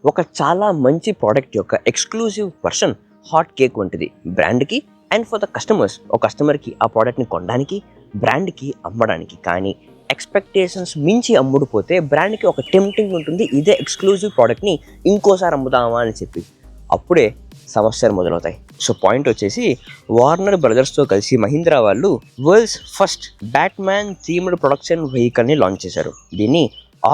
ఒక చాలా మంచి ప్రోడక్ట్ యొక్క ఎక్స్క్లూజివ్ వర్షన్ హాట్ కేక్ వంటిది బ్రాండ్కి అండ్ ఫర్ ద కస్టమర్స్. ఒక కస్టమర్కి ఆ ప్రోడక్ట్ని కొనడానికి, బ్రాండ్కి అమ్మడానికి. కానీ ఎక్స్పెక్టేషన్స్ మించి అమ్ముడుపోతే బ్రాండ్కి ఒక టెంప్టింగ్ ఉంటుంది, ఇదే ఎక్స్క్లూజివ్ ప్రోడక్ట్ని ఇంకోసారి అమ్ముదామా అని చెప్పి. అప్పుడే సమస్యలు మొదలవుతాయి. సో పాయింట్ వచ్చేసి, వార్నర్ బ్రదర్స్తో కలిసి మహీంద్రా వాళ్ళు world's first Batman themed production వెహికల్ని లాంచ్ చేశారు. దీన్ని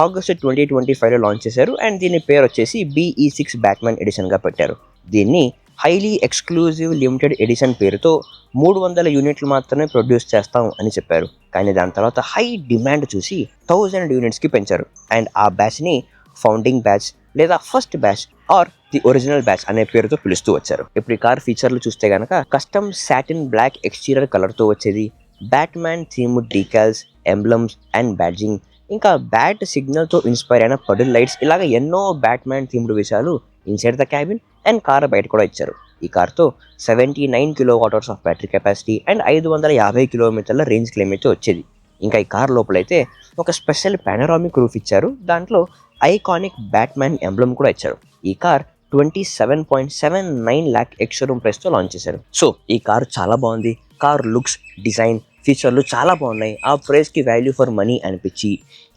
ఆగస్ట్ 2025లో లాంచ్ చేశారు అండ్ దీని పేరు వచ్చేసి BE6 బ్యాట్మ్యాన్ ఎడిషన్గా పెట్టారు. దీన్ని హైలీ ఎక్స్క్లూజివ్ లిమిటెడ్ ఎడిషన్ పేరుతో 300 యూనిట్లు మాత్రమే ప్రొడ్యూస్ చేస్తాం అని చెప్పారు. కానీ దాని తర్వాత హై డిమాండ్ చూసి 1000 యూనిట్స్కి పెంచారు అండ్ ఆ బ్యాచ్ని ఫౌండింగ్ బ్యాచ్ లేదా first batch or the original batch అనే పేరుతో పిలుస్తూ వచ్చారు. ఇప్పుడు ఈ కార్ ఫీచర్లు చూస్తే కనుక కస్టమ్ సాటిన్ బ్లాక్ ఎక్స్టీరియర్ కలర్తో వచ్చేది, Batman themed decals, emblems and badging, ఇంకా బ్యాట్ సిగ్నల్తో ఇన్స్పైర్ అయిన పడిల్ లైట్స్, ఇలాగ ఎన్నో బ్యాట్మ్యాన్ థీమ్డ్ విషయాలు inside the cabin and car బయట కూడా ఇచ్చారు. ఈ కార్తో 79 kWh of battery capacity and 550 కిలోమీటర్ల రేంజ్ క్లెయిమ్ అయితే వచ్చేది. ఇంకా ఈ కార్ లోపలైతే ఒక స్పెషల్ పానరామిక్ రూఫ్ ఇచ్చారు, దాంట్లో ఐకానిక్ బ్యాట్మ్యాన్ ఎంబ్లమ్ కూడా ఇచ్చారు. ఈ కార్ 27.79 lakh ఎక్స్-షోరూమ్ ప్రైస్తో లాంచ్ చేశారు. సో ఈ కార్ చాలా బాగుంది. కార్ లుక్స్, డిజైన్, ఫీచర్లు చాలా బాగున్నాయి. ఆ ప్రైస్కి వాల్యూ ఫర్ మనీ అనిపించి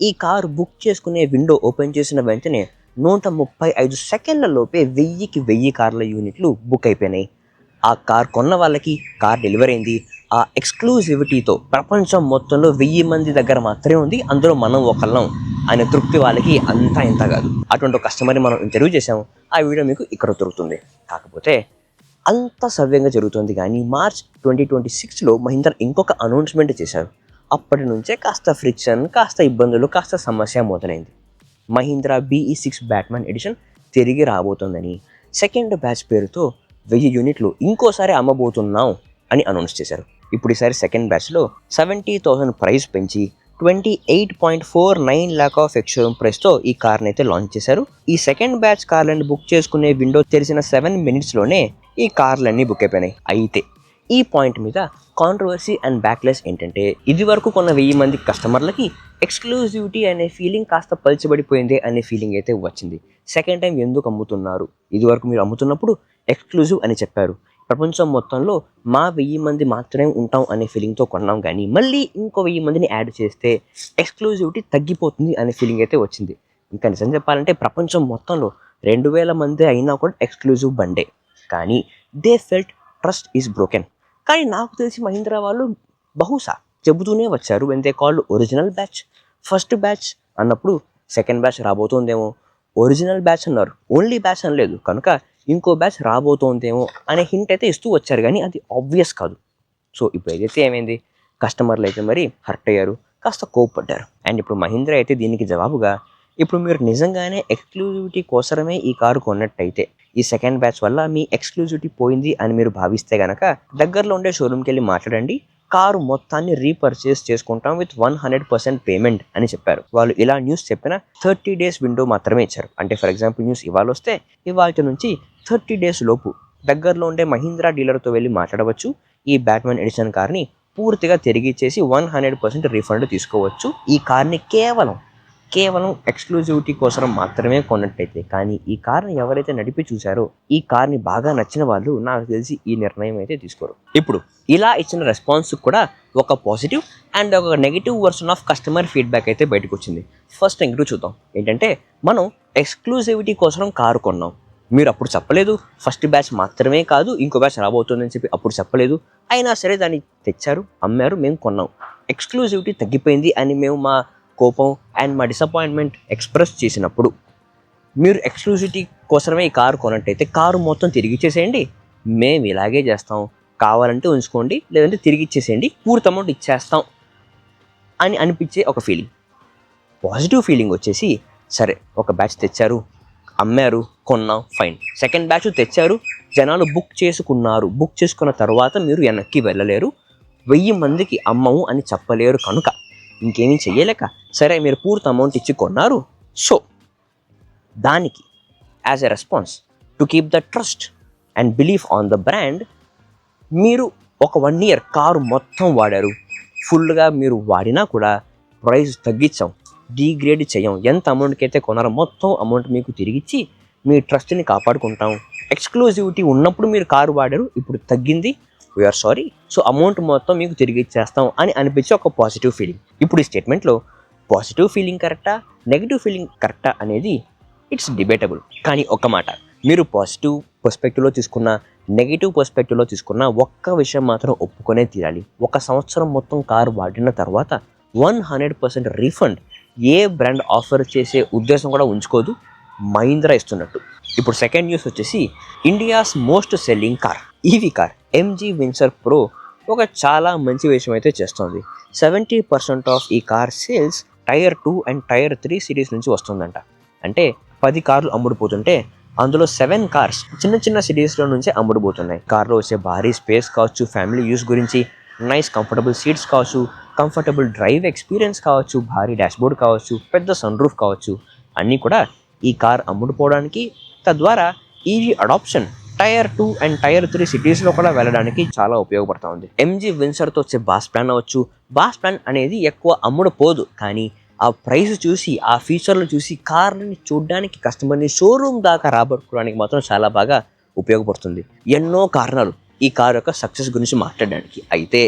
ఈ కార్ బుక్ చేసుకునే విండో ఓపెన్ చేసిన వెంటనే 135 సెకండ్ల లోపే 1000 కార్ల యూనిట్లు బుక్ అయిపోయినాయి. ఆ కార్ కొన్న వాళ్ళకి కార్ డెలివరీ అయింది. ఆ ఎక్స్క్లూజివిటీతో ప్రపంచం మొత్తంలో 1000 మంది దగ్గర మాత్రమే ఉంది, అందులో మనం ఒకళ్ళం అనే తృప్తి వాళ్ళకి అంతా ఇంత కాదు. అటువంటి ఒక కస్టమర్ని మనం ఇంటర్వ్యూ చేసాము. ఆ వీడియో మీకు ఇక్కడ దొరుకుతుంది. కాకపోతే అంత సవ్యంగా జరుగుతుంది. కానీ మార్చ్ 2026లో మహీంద్రా ఇంకొక అనౌన్స్మెంట్ చేశారు. అప్పటి నుంచే కాస్త ఫ్రిక్షన్, కాస్త ఇబ్బందులు, కాస్త సమస్య మొదలైంది. మహీంద్రా BE6 బ్యాట్మ్యాన్ ఎడిషన్ తిరిగి రాబోతోందని, సెకండ్ బ్యాచ్ పేరుతో 1000 యూనిట్లు ఇంకోసారి అమ్మబోతున్నాం అని అనౌన్స్ చేశారు. ఇప్పుడు ఈసారి సెకండ్ బ్యాచ్లో 70,000 ప్రైస్ పెంచి 28.49 lakh ఆఫ్ ఎక్స్-షోరూమ్ ప్రైస్తో ఈ కార్ని అయితే లాంచ్ చేశారు. ఈ సెకండ్ బ్యాచ్ కార్లని బుక్ చేసుకునే విండో తెరిచిన 7 minutesలోనే ఈ కార్లన్నీ బుక్ అయిపోయినాయి. అయితే ఈ పాయింట్ మీద కాంట్రవర్సీ అండ్ బ్యాక్లెస్ ఏంటంటే, ఇది వరకు కొన్న 1000 మంది కస్టమర్లకి ఎక్స్క్లూజివిటీ అనే ఫీలింగ్ కాస్త పలిచబడిపోయింది అనే ఫీలింగ్ అయితే వచ్చింది. సెకండ్ టైం ఎందుకు అమ్ముతున్నారు? ఇది వరకు మీరు అమ్ముతున్నప్పుడు ఎక్స్క్లూజివ్ అని చెప్పారు, ప్రపంచం మొత్తంలో మా 1000 మంది మాత్రమే ఉంటాం అనే ఫీలింగ్తో కొన్నాం. కానీ మళ్ళీ ఇంకో 1000 మందిని యాడ్ చేస్తే ఎక్స్క్లూజివిటీ తగ్గిపోతుంది అనే ఫీలింగ్ అయితే వచ్చింది. ఇంకా నిజం చెప్పాలంటే ప్రపంచం మొత్తంలో 2000 మంది అయినా కూడా ఎక్స్క్లూజివ్ బండే. కానీ they felt trust is broken. కానీ నాకు తెలిసి మహీంద్రా వాళ్ళు బహుశా చెబుతూనే వచ్చారు, when they called original batch. First batch అన్నప్పుడు సెకండ్ బ్యాచ్ రాబోతోందేమో, ఒరిజినల్ బ్యాచ్ అన్నారు, ఓన్లీ బ్యాచ్ అనలేదు, కనుక ఇంకో బ్యాచ్ రాబోతోందేమో అనే హింట్ అయితే ఇస్తూ వచ్చారు. కానీ అది ఆబ్వియస్ కాదు. సో ఇప్పుడు ఏదైతే ఏమైంది, కస్టమర్లు అయితే మరి హర్ట్ అయ్యారు, కాస్త కోప్పడ్డారు. అండ్ ఇప్పుడు మహీంద్రా అయితే దీనికి జవాబుగా, ఇప్పుడు మీరు నిజంగానే ఎక్స్క్లూజివిటీ కోసమే ఈ కారు కొన్నట్టయితే, ఈ సెకండ్ బ్యాచ్ వల్ల మీ ఎక్స్క్లూజివిటీ పోయింది అని మీరు భావిస్తే కనుక దగ్గరలో ఉండే షోరూమ్కి వెళ్ళి మాట్లాడండి, కారు మొత్తాన్ని రీపర్చేస్ చేసుకుంటాం విత్ 100% పేమెంట్ అని చెప్పారు. వాళ్ళు ఇలా న్యూస్ చెప్పిన 30 days విండో మాత్రమే ఇచ్చారు. అంటే ఫర్ ఎగ్జాంపుల్ న్యూస్ ఇవాళ వస్తే ఇవాళ నుంచి 30 days లోపు దగ్గరలో ఉండే మహీంద్రా డీలర్తో వెళ్ళి మాట్లాడవచ్చు. ఈ బ్యాట్మ్యాన్ ఎడిషన్ కార్ని పూర్తిగా తిరిగి ఇచ్చేసి 100% రీఫండ్ తీసుకోవచ్చు. ఈ కార్ని కేవలం ఎక్స్క్లూజివిటీ కోసం మాత్రమే కొన్నట్టయితే. కానీ ఈ కార్ని ఎవరైతే నడిపి చూశారో, ఈ కార్ని బాగా నచ్చిన వాళ్ళు నాకు తెలిసి ఈ నిర్ణయం అయితే తీసుకోరు. ఇప్పుడు ఇలా ఇచ్చిన రెస్పాన్స్ కూడా ఒక పాజిటివ్ అండ్ ఒక negative version of customer feedback అయితే బయటకు వచ్చింది. ఫస్ట్ నెగిటివ్ చూద్దాం. ఏంటంటే, మనం ఎక్స్క్లూజివిటీ కోసం కారు కొన్నాం, మీరు అప్పుడు చెప్పలేదు, ఫస్ట్ బ్యాచ్ మాత్రమే కాదు ఇంకో బ్యాచ్ రాబోతుందని చెప్పి అప్పుడు చెప్పలేదు, అయినా సరే దాన్ని తెచ్చారు, అమ్మారు, మేము కొన్నాం. ఎక్స్క్లూజివిటీ తగ్గిపోయింది అని మేము మా కోపం అండ్ మా డిసప్పాయింట్మెంట్ ఎక్స్ప్రెస్ చేసినప్పుడు, మీరు ఎక్స్క్లూజివిటీ కోసమే ఈ కారు కొన్నట్టయితే కారు మొత్తం తిరిగి ఇచ్చేసేయండి, మేము ఇలాగే చేస్తాం, కావాలంటే ఉంచుకోండి, లేదంటే తిరిగి ఇచ్చేసేయండి, పూర్తి అమౌంట్ ఇచ్చేస్తాం అని అనిపించే ఒక ఫీలింగ్. పాజిటివ్ ఫీలింగ్ వచ్చేసి, సరే ఒక బ్యాచ్ తెచ్చారు, అమ్మారు, కొన్నాం, ఫైన్. సెకండ్ బ్యాచ్ తెచ్చారు, జనాలు బుక్ చేసుకున్నారు, బుక్ చేసుకున్న తర్వాత మీరు వెనక్కి వెళ్ళలేరు, 1000 మందికి అమ్మము అని చెప్పలేరు, కనుక ఇంకేమీ చెయ్యలేక సరే మీరు పూర్తి అమౌంట్ ఇచ్చి కొన్నారు. సో దానికి as a response to keep the trust and belief on the brand, మీరు ఒక 1 year కారు మొత్తం వాడారు, ఫుల్గా మీరు వాడినా కూడా ప్రైస్ తగ్గించాం, డీగ్రేడ్ చేయం, ఎంత అమౌంట్కి అయితే కొన్నారో మొత్తం అమౌంట్ మీకు తిరిగిచ్చి మీ ట్రస్ట్ని కాపాడుకుంటాం, ఎక్స్క్లూజివిటీ ఉన్నప్పుడు మీరు కారు వాడారు, ఇప్పుడు తగ్గింది, వీఆర్ సారీ, సో అమౌంట్ మొత్తం మీకు తిరిగి ఇచ్చేస్తాం అని అనిపించే ఒక పాజిటివ్ ఫీలింగ్. ఇప్పుడు ఈ స్టేట్మెంట్లో పాజిటివ్ ఫీలింగ్ కరెక్టా, నెగిటివ్ ఫీలింగ్ కరెక్టా అనేది ఇట్స్ డిబేటబుల్. కానీ ఒక్క మాట, మీరు పాజిటివ్ పర్స్పెక్టివ్లో తీసుకున్న, నెగిటివ్ పర్స్పెక్టివ్లో తీసుకున్న ఒక్క విషయం మాత్రం ఒప్పుకొనే తీరాలి. 1 సంవత్సరం మొత్తం కారు వాడిన తర్వాత 100% రీఫండ్ ఏ బ్రాండ్ ఆఫర్ చేసే ఉద్దేశం కూడా ఉంచుకోదు, మహీంద్రా ఇస్తున్నట్టు. ఇప్పుడు సెకండ్ న్యూస్ వచ్చేసి India's most selling car, EV car MG Windsor pro ఒక చాలా మంచి విషయం అయితే చేస్తుంది. 70% ఆఫ్ ఈ car sales tier 2 and tier 3 cities నుంచి వస్తుందంట. అంటే 10 కార్లు అమ్ముడుపోతుంటే అందులో 7 కార్స్ చిన్న చిన్న సిటీస్లో నుంచే అమ్ముడుపోతున్నాయి. కార్లో వచ్చే భారీ స్పేస్ కావచ్చు, ఫ్యామిలీ యూస్ గురించి నైస్ కంఫర్టబుల్ సీట్స్ కావచ్చు, కంఫర్టబుల్ డ్రైవ్ ఎక్స్పీరియన్స్ కావచ్చు, భారీ డాష్బోర్డ్ కావచ్చు, పెద్ద సన్ రూఫ్ కావచ్చు, అన్నీ కూడా ఈ కార్ అమ్ముడుపోవడానికి, తద్వారా EV adoption tier 2 and tier 3 సిటీస్లో కూడా వెళ్ళడానికి చాలా ఉపయోగపడుతూ ఉంది. MG విన్సర్తో వచ్చే బాస్ ప్లాన్ అవ్వచ్చు. బాస్ ప్లాన్ అనేది ఎక్కువ అమ్ముడుపోదు, కానీ ఆ ప్రైస్ చూసి, ఆ ఫీచర్లు చూసి కార్ని చూడడానికి కస్టమర్ని షోరూమ్ దాకా రాబట్టుకోవడానికి మాత్రం చాలా బాగా ఉపయోగపడుతుంది. ఎన్నో కారణాలు ఈ కార్ యొక్క సక్సెస్ గురించి మాట్లాడడానికి. అయితే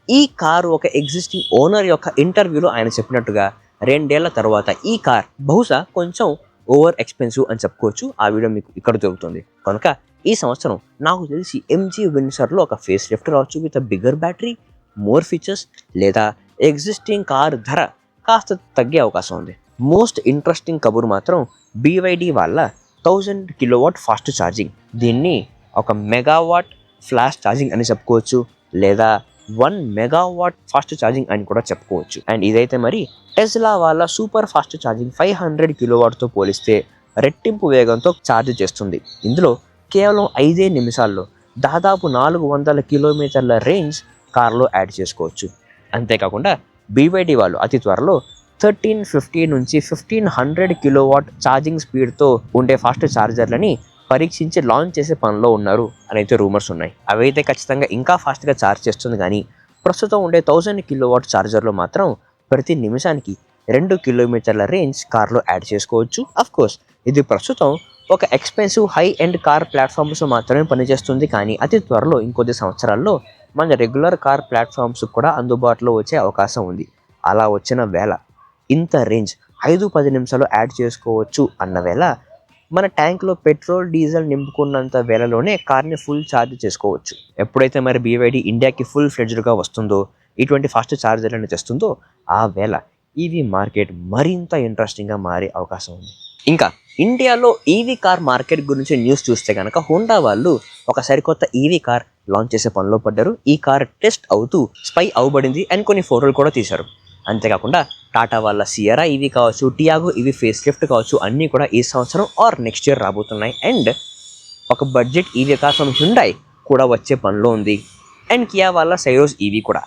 ఈ కారు ఒక ఎగ్జిస్టింగ్ ఓనర్ యొక్క ఇంటర్వ్యూలో ఆయన చెప్పినట్టుగా 2 ఏళ్ల తర్వాత ఈ కార్ బహుశా కొంచెం ఓవర్ ఎక్స్పెన్సివ్ అని చెప్పుకోవచ్చు. ఆ వీడియో మీకు ఇక్కడ దొరుకుతుంది. కనుక ఈ సంవత్సరం నాకు తెలిసి MG విన్సర్లో ఒక ఫేస్ లిఫ్ట్ రావచ్చు with bigger battery, more features, లేదా ఎగ్జిస్టింగ్ కార్ ధర కాస్త తగ్గే అవకాశం ఉంది. మోస్ట్ ఇంట్రెస్టింగ్ కబురు మాత్రం BYD వాళ్ళ 1000 కిలోవాట్ ఫాస్ట్ ఛార్జింగ్. దీన్ని ఒక మెగావాట్ ఫ్లాష్ ఛార్జింగ్ అని చెప్పుకోవచ్చు, లేదా 1 మెగావాట్ ఫాస్ట్ ఛార్జింగ్ అని కూడా చెప్పుకోవచ్చు. అండ్ ఇదైతే మరి టెస్లా వాళ్ళ సూపర్ ఫాస్ట్ ఛార్జింగ్ 500 కిలోవాట్తో పోలిస్తే రెట్టింపు వేగంతో ఛార్జ్ చేస్తుంది. ఇందులో కేవలం 5 నిమిషాల్లో దాదాపు 400 కిలోమీటర్ల రేంజ్ కార్లో యాడ్ చేసుకోవచ్చు. అంతేకాకుండా BYD వాళ్ళు అతి త్వరలో 1350 నుంచి 1500 కిలోవాట్ ఛార్జింగ్ స్పీడ్తో ఉండే ఫాస్ట్ ఛార్జర్లని పరీక్షించి లాంచ్ చేసే పనిలో ఉన్నారు అని అయితే రూమర్స్ ఉన్నాయి. అవైతే ఖచ్చితంగా ఇంకా ఫాస్ట్గా ఛార్జ్ చేస్తుంది. కానీ ప్రస్తుతం ఉండే 1000 కిలోవాట్ ఛార్జర్లో మాత్రం ప్రతి నిమిషానికి 2 కిలోమీటర్ల రేంజ్ కార్లో యాడ్ చేసుకోవచ్చు. అఫ్కోర్స్ ఇది ప్రస్తుతం ఒక expensive high end car platforms మాత్రమే పనిచేస్తుంది. కానీ అతి త్వరలో ఇంకొద్ది సంవత్సరాల్లో మన రెగ్యులర్ కార్ ప్లాట్ఫామ్స్ కూడా అందుబాటులో వచ్చే అవకాశం ఉంది. అలా వచ్చిన వేళ ఇంత రేంజ్ 5-10 నిమిషాలు యాడ్ చేసుకోవచ్చు అన్న వేళ మన ట్యాంక్లో పెట్రోల్ డీజిల్ నింపుకున్నంత వేళలోనే కార్ని ఫుల్ ఛార్జ్ చేసుకోవచ్చు. ఎప్పుడైతే మరి BYD ఇండియాకి ఫుల్ ఫ్లెడ్జ్డ్గా వస్తుందో, ఇటువంటి ఫాస్ట్ ఛార్జర్లను తెస్తుందో, ఆ వేళ ఈవీ మార్కెట్ మరింత ఇంట్రెస్టింగ్గా మారే అవకాశం ఉంది. ఇంకా ఇండియాలో ఈవీ కార్ మార్కెట్ గురించి న్యూస్ చూస్తే కనుక హోండా వాళ్ళు ఒక సరికొత్త ఈవీ కార్ లాంచ్ చేసే పనిలో పడ్డారు. ఈ కార్ టెస్ట్ అవుతూ స్పై అవ్వబడింది అండ్ కొన్ని ఫోటోలు కూడా తీశారు. అంతేకాకుండా టాటా వాళ్ళ సియరా ఈవీ కావచ్చు, టియాగో ఈవీ ఫేస్ లిఫ్ట్ కావచ్చు, అన్నీ కూడా ఈ సంవత్సరం ఆర్ నెక్స్ట్ ఇయర్ రాబోతున్నాయి. అండ్ ఒక budget EV car from Hyundai కూడా వచ్చే పనిలో ఉంది. అండ్ కియా వాళ్ళ సైరోజ్ ఈవీ కూడా,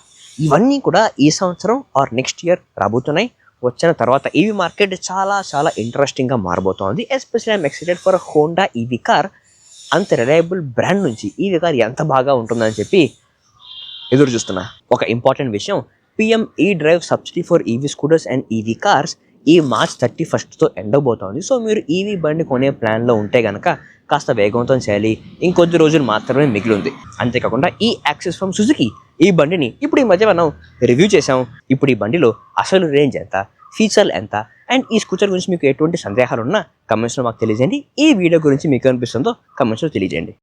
ఇవన్నీ కూడా ఈ సంవత్సరం ఆర్ నెక్స్ట్ ఇయర్ రాబోతున్నాయి. వచ్చిన తర్వాత ఈవీ మార్కెట్ చాలా చాలా ఇంట్రెస్టింగ్గా మారబోతోంది. Especially I'm excited for Honda EV car. అంత రిలయబుల్ బ్రాండ్ నుంచి ఈవీ కార్ ఎంత బాగా ఉంటుందని చెప్పి ఎదురు చూస్తున్నా. ఒక ఇంపార్టెంట్ విషయం, PM E-Drive subsidy for EV scooters and EV cars ఈ మార్చ్ 31తో ఎండ్ అవబోతోంది. సో మీరు ఈవీ బండి కొనే ప్లాన్లో ఉంటే కనుక కాస్త వేగవంతం చేయాలి. ఇంకొద్ది రోజులు మాత్రమే మిగిలి ఉంది. అంతేకాకుండా ఈ యాక్సెస్ ఫ్రమ్ సుజుకి ఈ బండిని ఇప్పుడు ఈ మధ్య మనం రివ్యూ చేసాం. ఇప్పుడు ఈ బండిలో అసలు రేంజ్ ఎంత, ఫీచర్లు ఎంత, అండ్ ఈ స్కూటర్ గురించి మీకు ఎటువంటి సందేహాలు ఉన్నా కమెంట్స్లో మాకు తెలియజేయండి. ఈ వీడియో గురించి మీకు అనిపిస్తుందో కమెంట్స్లో తెలియజేయండి.